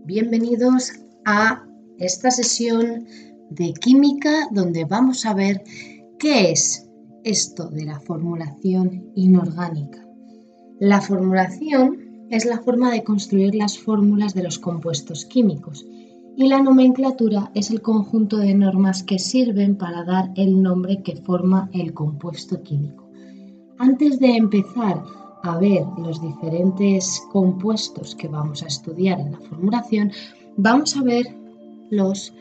Bienvenidos a esta sesión de química donde vamos a ver qué es esto de la formulación inorgánica. La formulación es la forma de construir las fórmulas de los compuestos químicos y la nomenclatura es el conjunto de normas que sirven para dar el nombre que forma el compuesto químico. Antes de empezar a ver los diferentes compuestos que vamos a estudiar en la formulación, vamos a ver los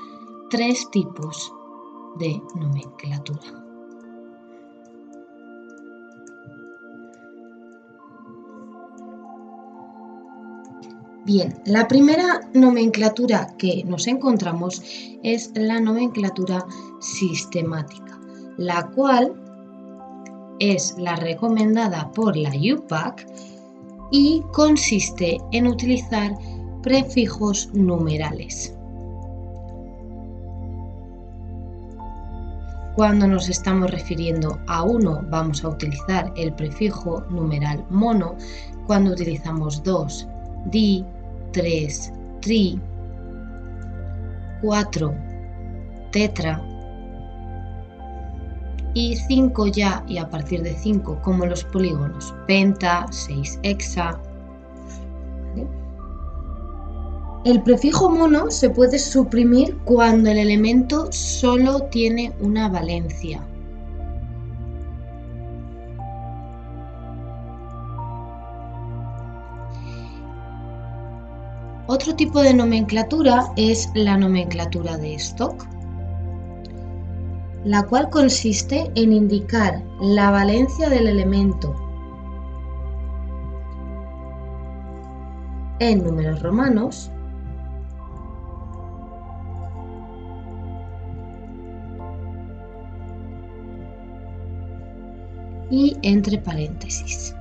tres tipos de nomenclatura. Bien, la primera nomenclatura que nos encontramos es la nomenclatura sistemática, la cual es la recomendada por la UPAC y consiste en utilizar prefijos numerales. Cuando nos estamos refiriendo a uno, vamos a utilizar el prefijo numeral mono. Cuando utilizamos 2, di, 3, tri, 4, tetra, y 5 ya, y a partir de 5 como los polígonos, penta, 6 hexa. ¿Vale? El prefijo mono se puede suprimir cuando el elemento solo tiene una valencia. Otro tipo de nomenclatura es la nomenclatura de Stock, la cual consiste en indicar la valencia del elemento en números romanos y entre paréntesis.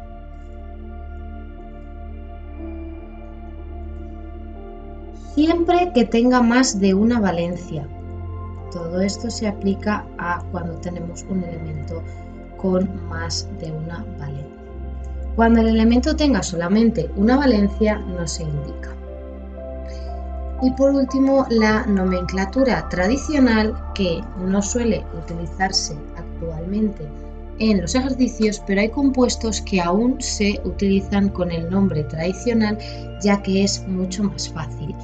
Siempre que tenga más de una valencia. Todo esto se aplica a cuando tenemos un elemento con más de una valencia. Cuando el elemento tenga solamente una valencia, no se indica. Y por último, la nomenclatura tradicional, que no suele utilizarse actualmente en los ejercicios, pero hay compuestos que aún se utilizan con el nombre tradicional, ya que es mucho más fácil.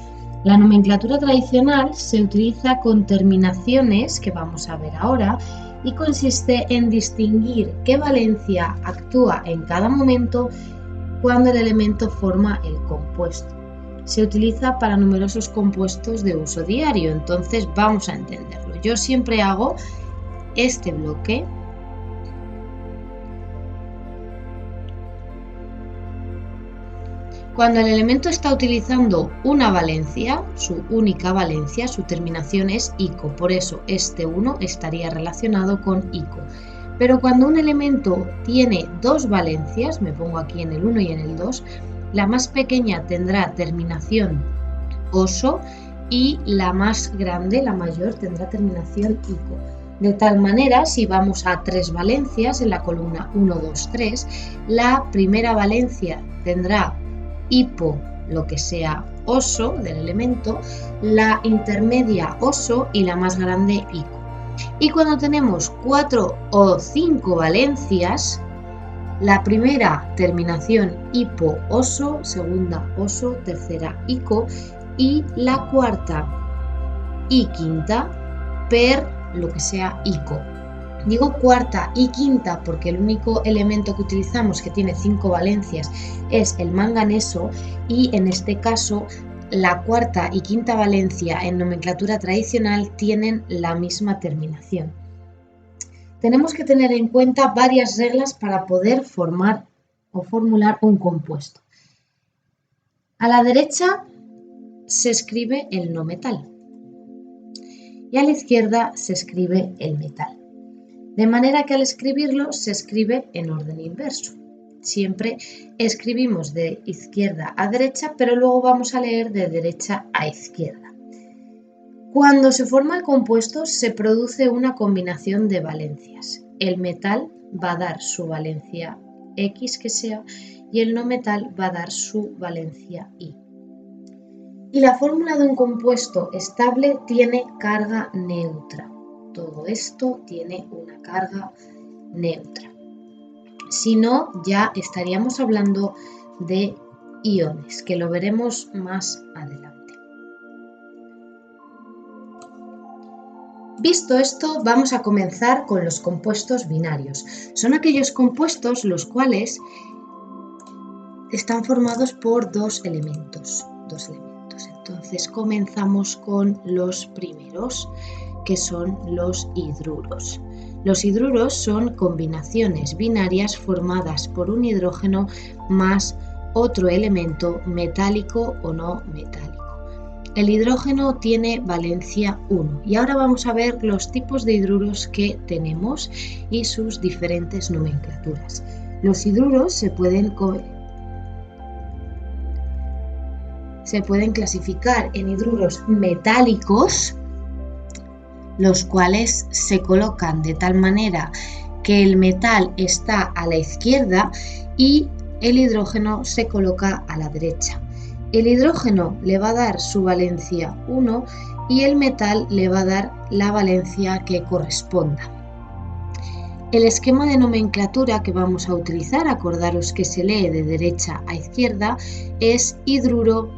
La nomenclatura tradicional se utiliza con terminaciones, que vamos a ver ahora, y consiste en distinguir qué valencia actúa en cada momento cuando el elemento forma el compuesto. Se utiliza para numerosos compuestos de uso diario, entonces vamos a entenderlo. Yo siempre hago este bloque. Cuando el elemento está utilizando una valencia, su única valencia, su terminación es ico, por eso este 1 estaría relacionado con ico. Pero cuando un elemento tiene dos valencias, me pongo aquí en el 1 y en el 2, la más pequeña tendrá terminación oso y la más grande, la mayor, tendrá terminación ico. De tal manera, si vamos a tres valencias en la columna 1, 2, 3, la primera valencia tendrá hipo, lo que sea oso del elemento, la intermedia oso y la más grande ico. Y cuando tenemos 4 o 5 valencias, la primera terminación hipo oso, segunda oso, tercera ico y la cuarta y quinta per lo que sea ico. Digo cuarta y quinta porque el único elemento que utilizamos que tiene 5 valencias es el manganeso y en este caso la cuarta y quinta valencia en nomenclatura tradicional tienen la misma terminación. Tenemos que tener en cuenta varias reglas para poder formar o formular un compuesto. A la derecha se escribe el no metal y a la izquierda se escribe el metal. De manera que al escribirlo se escribe en orden inverso. Siempre escribimos de izquierda a derecha, pero luego vamos a leer de derecha a izquierda. Cuando se forma el compuesto se produce una combinación de valencias. El metal va a dar su valencia X que sea y el no metal va a dar su valencia Y. Y la fórmula de un compuesto estable tiene carga neutra. Todo esto tiene una carga neutra. Si no, ya estaríamos hablando de iones, que lo veremos más adelante. Visto esto, vamos a comenzar con los compuestos binarios. Son aquellos compuestos los cuales están formados por dos elementos. Entonces comenzamos con los primeros, que son los hidruros. Los hidruros son combinaciones binarias formadas por un hidrógeno más otro elemento metálico o no metálico. El hidrógeno tiene valencia 1 y ahora vamos a ver los tipos de hidruros que tenemos y sus diferentes nomenclaturas. Los hidruros se pueden clasificar en hidruros metálicos, los cuales se colocan de tal manera que el metal está a la izquierda y el hidrógeno se coloca a la derecha. El hidrógeno le va a dar su valencia 1 y el metal le va a dar la valencia que corresponda. El esquema de nomenclatura que vamos a utilizar, acordaros que se lee de derecha a izquierda, es hidruro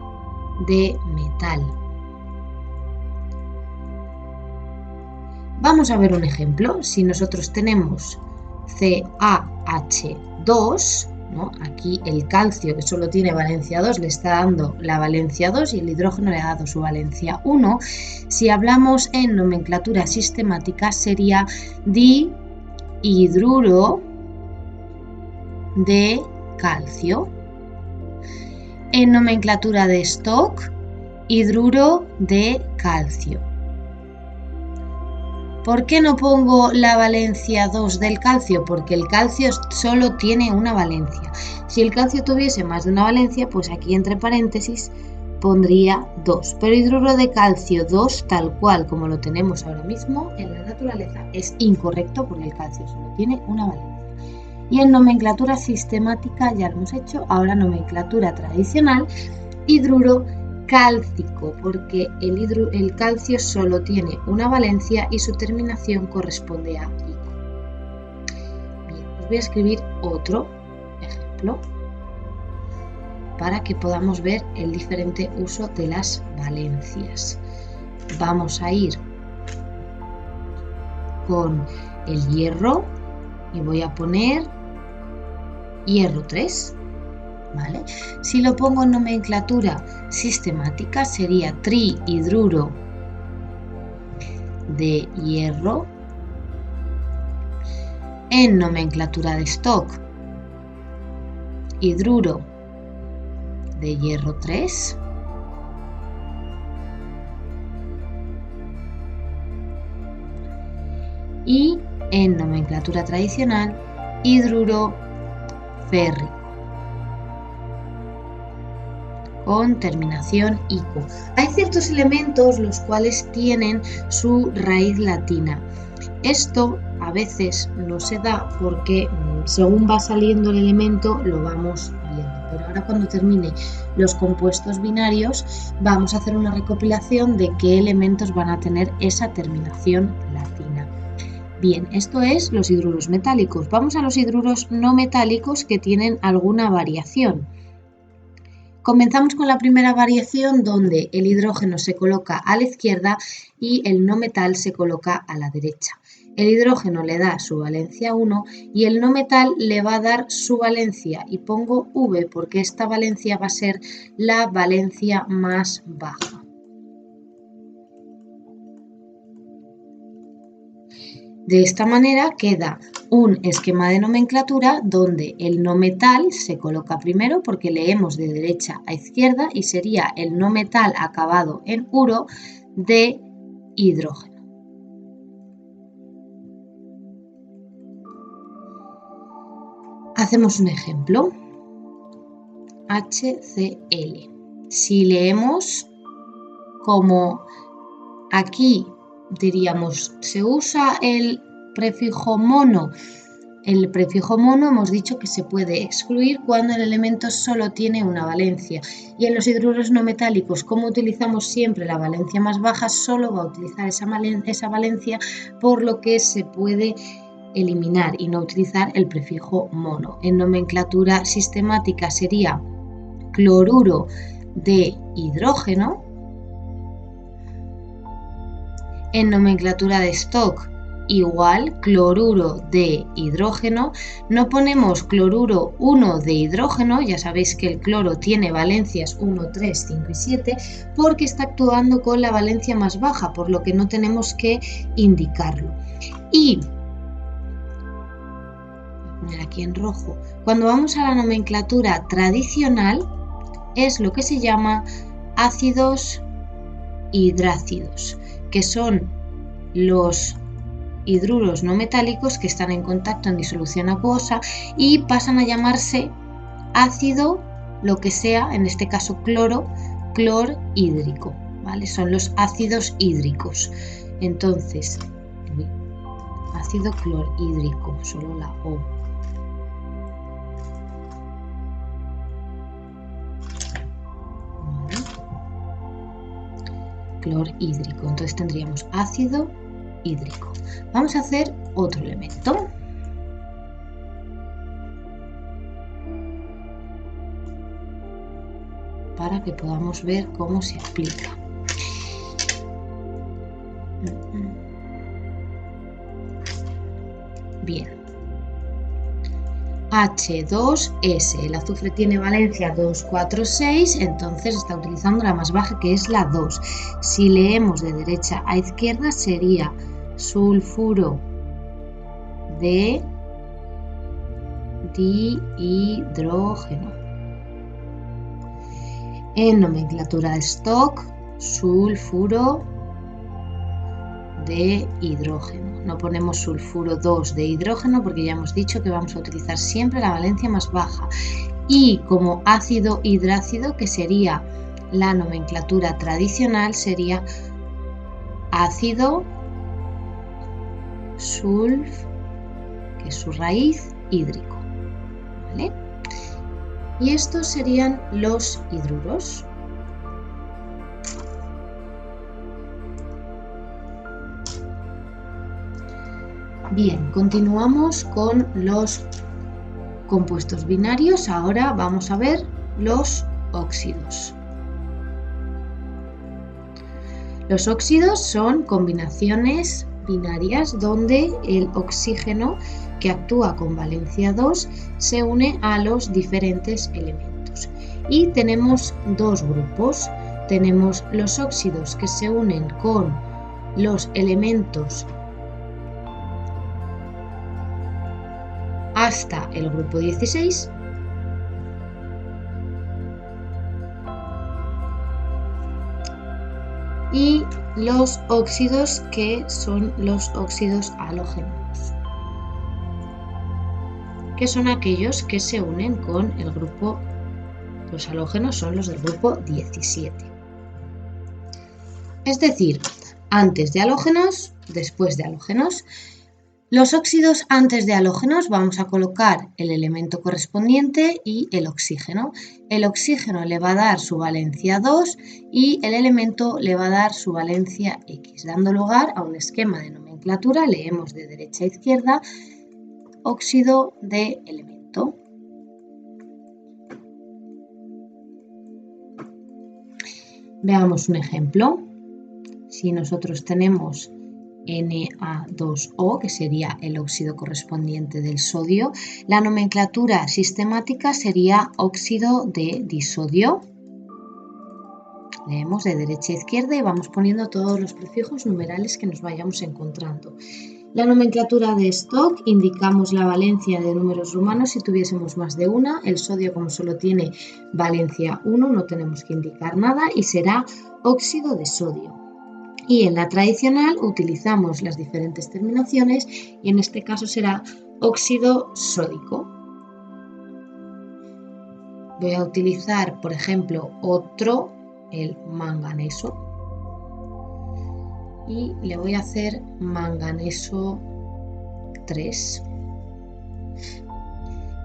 de metal. Vamos a ver un ejemplo. Si nosotros tenemos CaH2, ¿no? Aquí el calcio, que solo tiene valencia 2, le está dando la valencia 2 y el hidrógeno le ha dado su valencia 1. Si hablamos en nomenclatura sistemática, sería dihidruro de calcio. En nomenclatura de Stock, hidruro de calcio. ¿Por qué no pongo la valencia 2 del calcio? Porque el calcio solo tiene una valencia. Si el calcio tuviese más de una valencia, pues aquí entre paréntesis pondría 2. Pero hidruro de calcio 2, tal cual como lo tenemos ahora mismo en la naturaleza, es incorrecto porque el calcio solo tiene una valencia. Y en nomenclatura sistemática ya lo hemos hecho, ahora nomenclatura tradicional, hidruro cálcico, porque el calcio solo tiene una valencia y su terminación corresponde a ico. Bien, os voy a escribir otro ejemplo para que podamos ver el diferente uso de las valencias. Vamos a ir con el hierro y voy a poner hierro 3. ¿Vale? Si lo pongo en nomenclatura sistemática sería trihidruro de hierro. En nomenclatura de Stock, hidruro de hierro 3. Y en nomenclatura tradicional, hidruro férrico, con terminación ico. Hay ciertos elementos los cuales tienen su raíz latina. Esto a veces no se da porque según va saliendo el elemento lo vamos viendo. Pero ahora cuando termine los compuestos binarios vamos a hacer una recopilación de qué elementos van a tener esa terminación latina. Bien, esto es los hidruros metálicos. Vamos a los hidruros no metálicos que tienen alguna variación. Comenzamos con la primera variación donde el hidrógeno se coloca a la izquierda y el no metal se coloca a la derecha. El hidrógeno le da su valencia 1 y el no metal le va a dar su valencia, y pongo V porque esta valencia va a ser la valencia más baja. De esta manera queda un esquema de nomenclatura donde el no metal se coloca primero porque leemos de derecha a izquierda y sería el no metal acabado en uro de hidrógeno. Hacemos un ejemplo. HCl. Si leemos como aquí diríamos, se usa el prefijo mono El prefijo mono hemos dicho que se puede excluir cuando el elemento solo tiene una valencia, y en los hidruros no metálicos, como utilizamos siempre la valencia más baja, solo va a utilizar esa valencia, por lo que se puede eliminar y no utilizar el prefijo mono. En nomenclatura sistemática sería cloruro de hidrógeno. En nomenclatura de stock, igual, cloruro de hidrógeno. No ponemos cloruro 1 de hidrógeno, ya sabéis que el cloro tiene valencias 1, 3, 5 y 7, porque está actuando con la valencia más baja, por lo que no tenemos que indicarlo. Y voy a poner aquí en rojo. Cuando vamos a la nomenclatura tradicional, es lo que se llama ácidos hidrácidos, que son los hidruros no metálicos que están en contacto en disolución acuosa y pasan a llamarse ácido, lo que sea, en este caso clorhídrico, ¿vale? Son los ácidos hídricos. Entonces, ácido clorhídrico, solo la O. Clorhídrico, entonces tendríamos ácido hídrico. Vamos a hacer otro elemento. Para que podamos ver cómo se aplica. Bien. H2S, el azufre tiene valencia 2, 4, 6, entonces está utilizando la más baja, que es la 2. Si leemos de derecha a izquierda sería sulfuro de dihidrógeno. En nomenclatura de stock, sulfuro de hidrógeno. No ponemos sulfuro 2 de hidrógeno porque ya hemos dicho que vamos a utilizar siempre la valencia más baja. Y como ácido hidrácido, que sería la nomenclatura tradicional, sería ácido sulf, que es su raíz, hídrico. ¿Vale? Y estos serían los hidruros. Bien, continuamos con los compuestos binarios. Ahora vamos a ver los óxidos. Los óxidos son combinaciones binarias donde el oxígeno que actúa con valencia 2 se une a los diferentes elementos. Y tenemos dos grupos. Tenemos los óxidos que se unen con los elementos hasta el grupo 16 y los óxidos que son los óxidos halogénicos, que son aquellos que se unen con el grupo, los halógenos son los del grupo 17. Es decir, antes de halógenos, después de halógenos. Los óxidos antes de halógenos vamos a colocar el elemento correspondiente y el oxígeno. El oxígeno le va a dar su valencia 2 y el elemento le va a dar su valencia X, dando lugar a un esquema de nomenclatura. Leemos de derecha a izquierda, óxido de elemento. Veamos un ejemplo. Si nosotros tenemos Na2O, que sería el óxido correspondiente del sodio, la nomenclatura sistemática sería óxido de disodio. Leemos de derecha a izquierda y vamos poniendo todos los prefijos numerales que nos vayamos encontrando. La nomenclatura de stock, indicamos la valencia de números romanos si tuviésemos más de una. El sodio, como solo tiene valencia 1, no tenemos que indicar nada y será óxido de sodio. Y en la tradicional utilizamos las diferentes terminaciones y en este caso será óxido sódico. Voy a utilizar, por ejemplo, otro, el manganeso. Y le voy a hacer manganeso 3.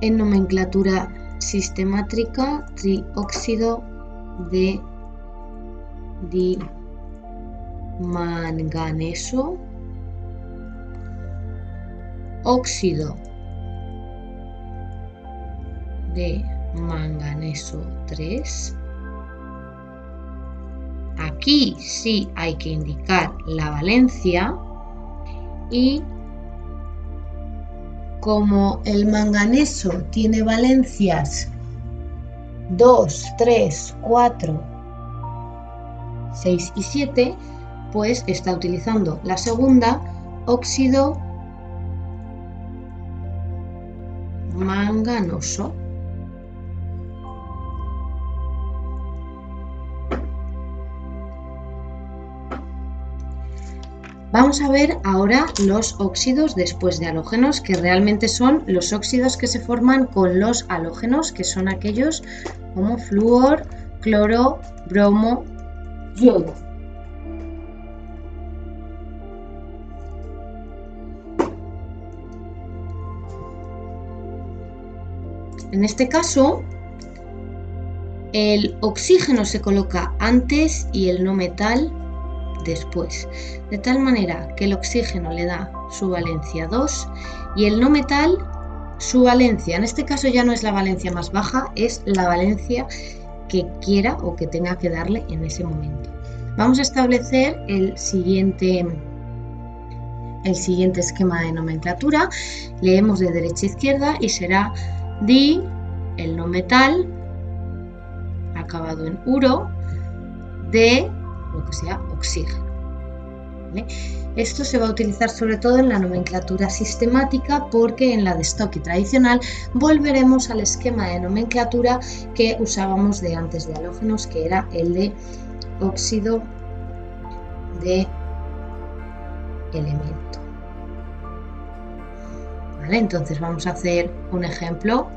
en nomenclatura sistemática, trióxido de dimanganeso, óxido de manganeso 3. Aquí sí hay que indicar la valencia y como el manganeso tiene valencias 2, 3, 4, 6 y 7, pues está utilizando la segunda, óxido manganoso. Vamos a ver ahora los óxidos después de halógenos, que realmente son los óxidos que se forman con los halógenos, que son aquellos como flúor, cloro, bromo, yodo. En este caso, el oxígeno se coloca antes y el no metal después, de tal manera que el oxígeno le da su valencia 2 y el no metal su valencia. En este caso ya no es la valencia más baja, es la valencia que quiera o que tenga que darle en ese momento. Vamos a establecer el siguiente esquema de nomenclatura. Leemos de derecha a izquierda y será di, el no metal, acabado en uro, de lo que sea oxígeno. ¿Vale? Esto se va a utilizar sobre todo en la nomenclatura sistemática, porque en la de stock y tradicional volveremos al esquema de nomenclatura que usábamos de antes de halógenos, que era el de óxido de elemento. ¿Vale? Entonces vamos a hacer un ejemplo,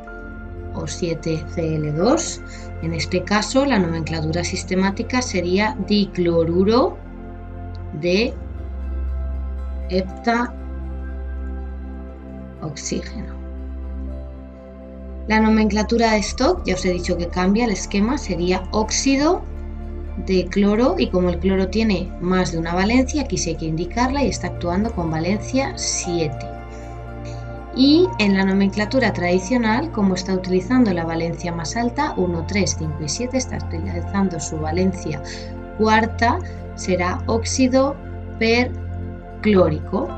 O7Cl2. En este caso la nomenclatura sistemática sería dicloruro de heptaoxígeno. La nomenclatura de stock, ya os he dicho que cambia, el esquema sería óxido de cloro, y como el cloro tiene más de una valencia, aquí sí hay que indicarla y está actuando con valencia 7. Y en la nomenclatura tradicional, como está utilizando la valencia más alta, 1, 3, 5 y 7, está utilizando su valencia cuarta, será óxido perclórico.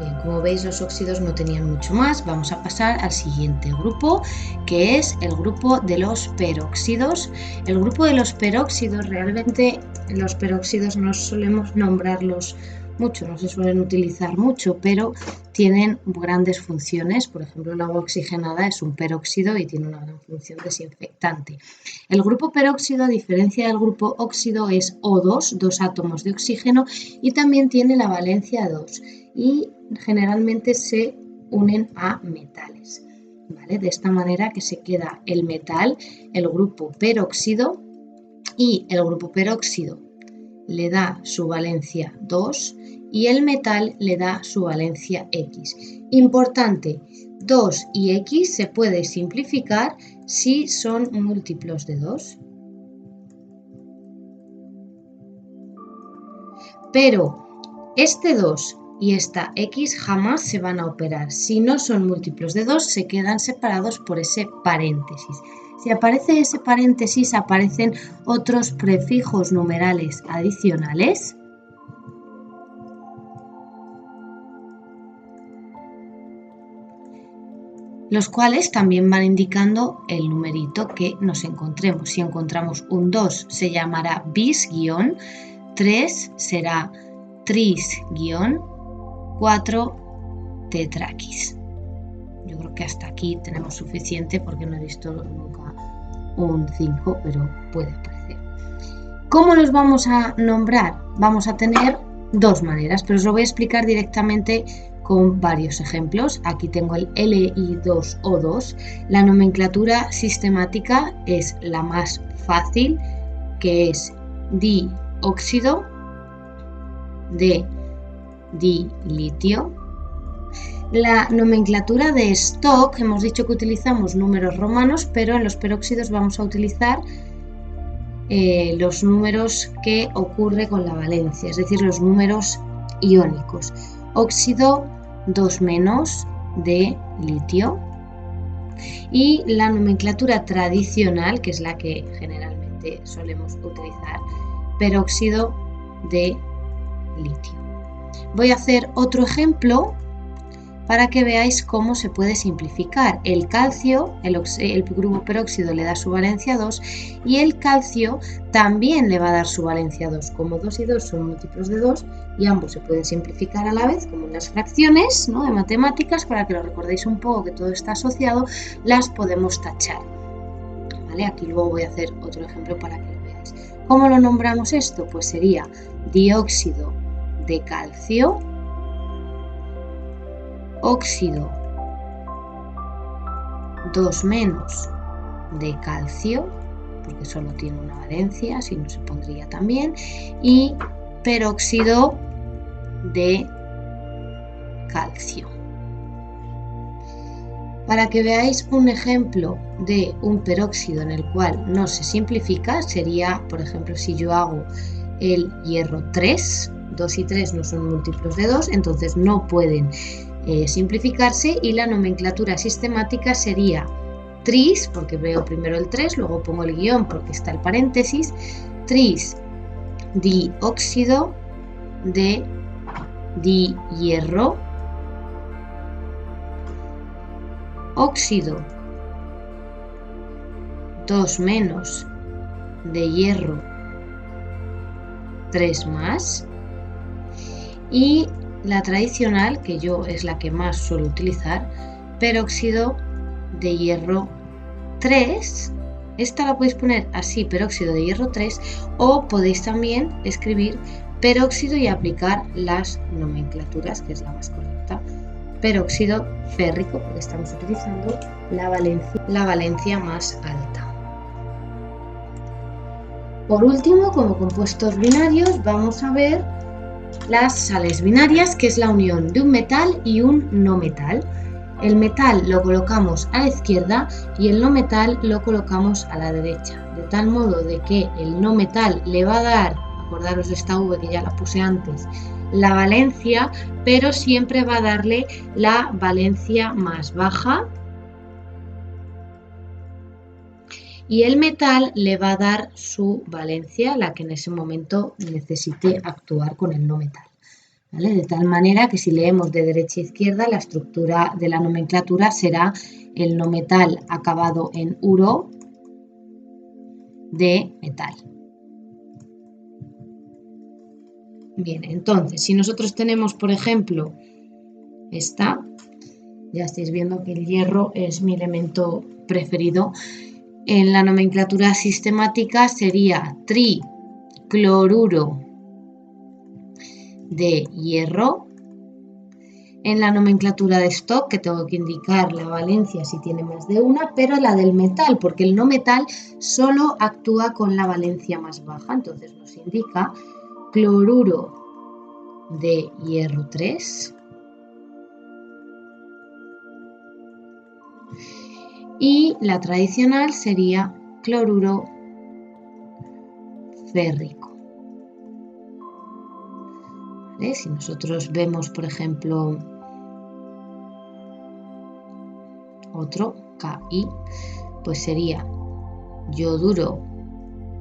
Bien, como veis, los óxidos no tenían mucho más. Vamos a pasar al siguiente grupo, que es el grupo de los peróxidos. El grupo de los peróxidos, realmente los peróxidos no solemos nombrarlos mucho, no se suelen utilizar mucho, pero tienen grandes funciones. Por ejemplo, el agua oxigenada es un peróxido y tiene una gran función desinfectante. El grupo peróxido, a diferencia del grupo óxido, es O2, 2 átomos de oxígeno, y también tiene la valencia 2, y generalmente se unen a metales. ¿Vale? De esta manera que se queda el metal, el grupo peróxido, y el grupo peróxido le da su valencia 2 y el metal le da su valencia X. Importante, 2 y X se puede simplificar si son múltiplos de 2. Pero este 2 y esta X jamás se van a operar. Si no son múltiplos de 2, se quedan separados por ese paréntesis. Si aparece ese paréntesis, aparecen otros prefijos numerales adicionales los cuales también van indicando el numerito que nos encontremos. Si encontramos un 2 se llamará bis-, 3 será tris-, 4 tetraquis. Yo creo que hasta aquí tenemos suficiente porque no he visto nunca un 5, pero puede aparecer. ¿Cómo los vamos a nombrar? Vamos a tener dos maneras, pero os lo voy a explicar directamente con varios ejemplos. Aquí tengo el Li2O2. La nomenclatura sistemática es la más fácil, que es dióxido de dilitio La nomenclatura de Stock, hemos dicho que utilizamos números romanos, pero en los peróxidos vamos a utilizar los números que ocurre con la valencia, es decir, los números iónicos. Óxido 2- de litio. Y la nomenclatura tradicional, que es la que generalmente solemos utilizar, peróxido de litio. Voy a hacer otro ejemplo para que veáis cómo se puede simplificar. El calcio, el grupo peróxido le da su valencia 2 y el calcio también le va a dar su valencia 2. Como 2 y 2 son múltiplos de 2 y ambos se pueden simplificar a la vez como unas fracciones, ¿no?, de matemáticas, para que lo recordéis un poco que todo está asociado, las podemos tachar. ¿Vale? Aquí luego voy a hacer otro ejemplo para que lo veáis. ¿Cómo lo nombramos esto? Pues sería dióxido de calcio, óxido 2- de calcio, porque solo tiene una valencia, si no se pondría también, y peróxido de calcio. Para que veáis un ejemplo de un peróxido en el cual no se simplifica, sería, por ejemplo, si yo hago el hierro 3, 2 y 3 no son múltiplos de 2, entonces no pueden simplificarse, y la nomenclatura sistemática sería tris, porque veo primero el 3, luego pongo el guión porque está el paréntesis, tris dióxido de dihierro, óxido 2- de hierro 3+, y la tradicional, que yo es la que más suelo utilizar, peróxido de hierro 3. Esta la podéis poner así, peróxido de hierro 3, o podéis también escribir peróxido y aplicar las nomenclaturas, que es la más correcta. Peróxido férrico, porque estamos utilizando la valencia más alta. Por último, como compuestos binarios, vamos a ver las sales binarias, que es la unión de un metal y un no metal. El metal lo colocamos a la izquierda y el no metal lo colocamos a la derecha, de tal modo de que el no metal le va a dar, acordaros de esta V que ya la puse antes, la valencia, pero siempre va a darle la valencia más baja, y el metal le va a dar su valencia, la que en ese momento necesite actuar con el no metal. ¿Vale? De tal manera que si leemos de derecha a izquierda, la estructura de la nomenclatura será el no metal acabado en uro de metal. Bien, entonces, si nosotros tenemos, por ejemplo, esta, ya estáis viendo que el hierro es mi elemento preferido. En la nomenclatura sistemática sería tricloruro de hierro. En la nomenclatura de Stock, que tengo que indicar la valencia si tiene más de una, pero la del metal, porque el no metal solo actúa con la valencia más baja, entonces nos indica cloruro de hierro 3. Y la tradicional sería cloruro férrico. ¿Vale? Si nosotros vemos, por ejemplo, otro, Ki, pues sería yoduro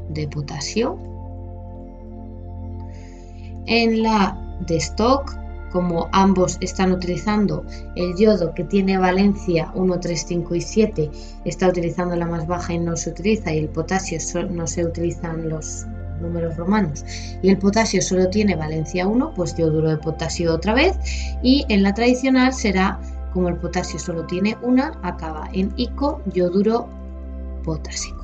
de potasio. En la de Stock, como ambos están utilizando el yodo, que tiene valencia 1, 3, 5 y 7, está utilizando la más baja y no se utiliza, y el potasio no se utilizan los números romanos, y el potasio solo tiene valencia 1, pues yoduro de potasio otra vez, y en la tradicional será, como el potasio solo tiene una, acaba en ico, yoduro potásico.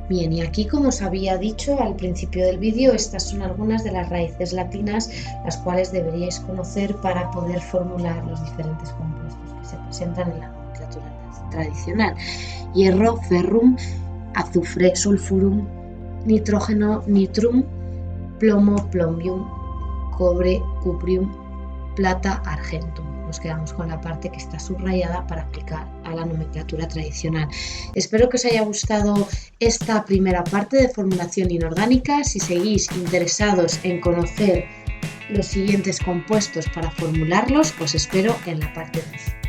Bien, y aquí, como os había dicho al principio del vídeo, estas son algunas de las raíces latinas, las cuales deberíais conocer para poder formular los diferentes compuestos que se presentan en la nomenclatura tradicional. Hierro, ferrum, azufre, sulfurum, nitrógeno, nitrum, plomo, plombium, cobre, cuprium, plata, argento. Nos quedamos con la parte que está subrayada para aplicar a la nomenclatura tradicional. Espero que os haya gustado esta primera parte de formulación inorgánica. Si seguís interesados en conocer los siguientes compuestos para formularlos, os espero en la parte 2.